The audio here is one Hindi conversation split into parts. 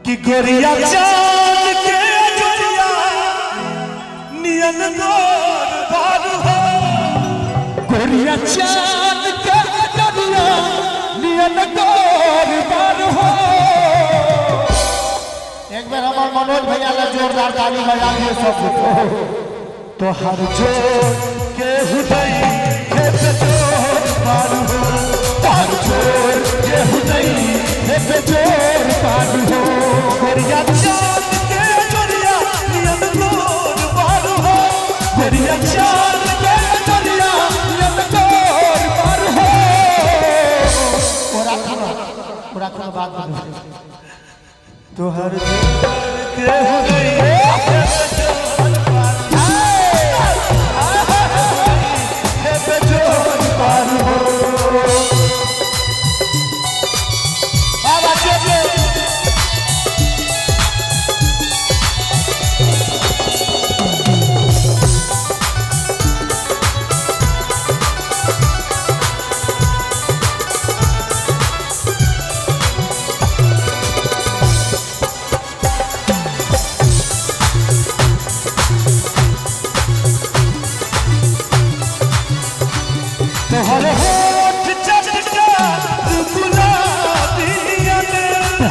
कि गोरिया चांद के जोरिया नियन गोर बार हो, गोरिया चांद के जोरिया नियन गोर बार हो। एक बार हमारे मनोज भैया ने जोरदार ताली बजा दिए सब तो हर जोर के हुदई है बेजोर बार हो, हर जोर के हुदई है बेजोर बार हो। गोरिया चांद के जोरिया नियन गोर बार हो, गोरिया चांद के जोरिया नियन गोर बार हो। पूरा बात बता तो हर जोर के हुदई है बेजोर बार हो। हर होठ चटकार गुलाबी नियन,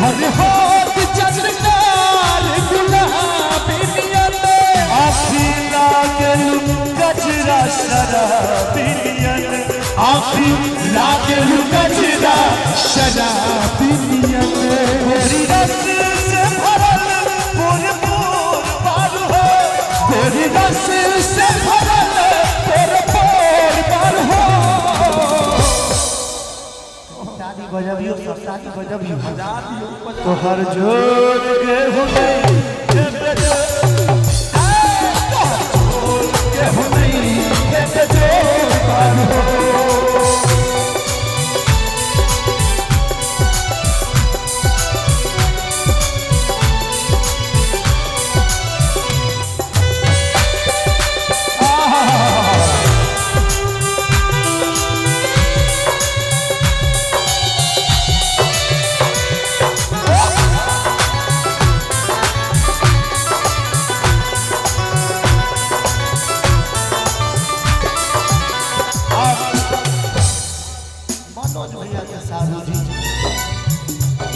हर होठ चटकार गुलाबी नियन, आँखी लागल गजरा शराबी नियन, आँखी लागल गजरा शराबी नियन। गोरी रस से भरल पूर पूर बार हो, गोरी रस से भरल पूर पूर बार हो। शादी बजबियो शादी बजबियो तो हर जोर के हुदई है बेजोर, जोर के हुदई है बेजोर बार हो।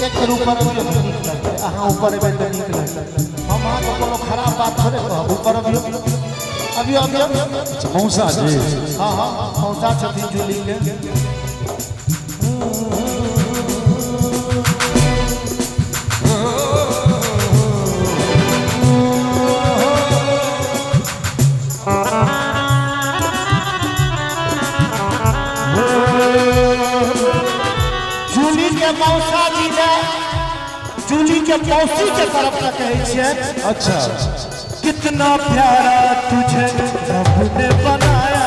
एक ऊपर अहाँ ऊपर एबे तो निक लगत। हम अहाँ को कोनो खराब बात थोड़े कहब। ऊपर अभी मौसा जी हाँ हाँ मौसा छथिन जुली के जूली के मौसा जी ने जूली के मौसी के तरफ से कहे छिए। अच्छा कितना प्यारा तुझे रब ने बनाया,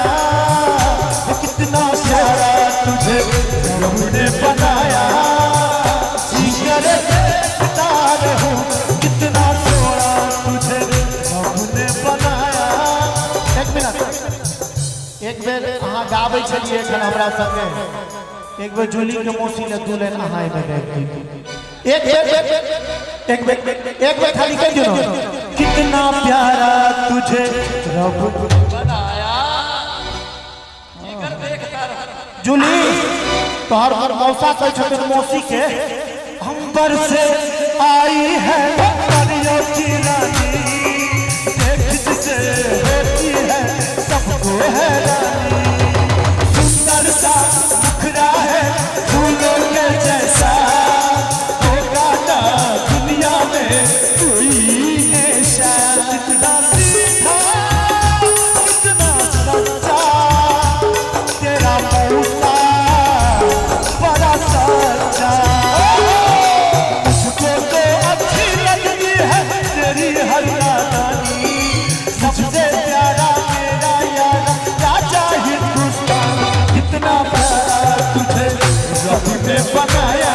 कितना प्यारा तुझे रब ने बनाया, जिगर देखता रहूं कितना सोना तुझे रब ने बनाया। एक मिनट एक बेर अहाँ गाबै छलिए एखन हमरा संगे। एक बेर जूली के मौसी ने दू लाइन अहाँ एमे गाबि दियौ। एक बेर खाली कह दियौ ना। कितना प्यारा तुझे रब बनाया जूली तोहर हर मौसा कह छथिन मौसी के अंबर से आई है परियों की रानी, देख जिसे होती है सबको हैरानी, सुंदर सा मुखड़ा है फूलों के जैसा, होगा ना दुनिया में कोई ऐसा, कितना सीधा कितना सच्चा तेरा मौसा बड़ा सच्चा। मुझको तो अच्छी लगती है तेरी हर नादानी, सबसे प्यारा मेरा यार राजा हिंदुस्तान, कितना प्यारा तुझे रब ने बनाया।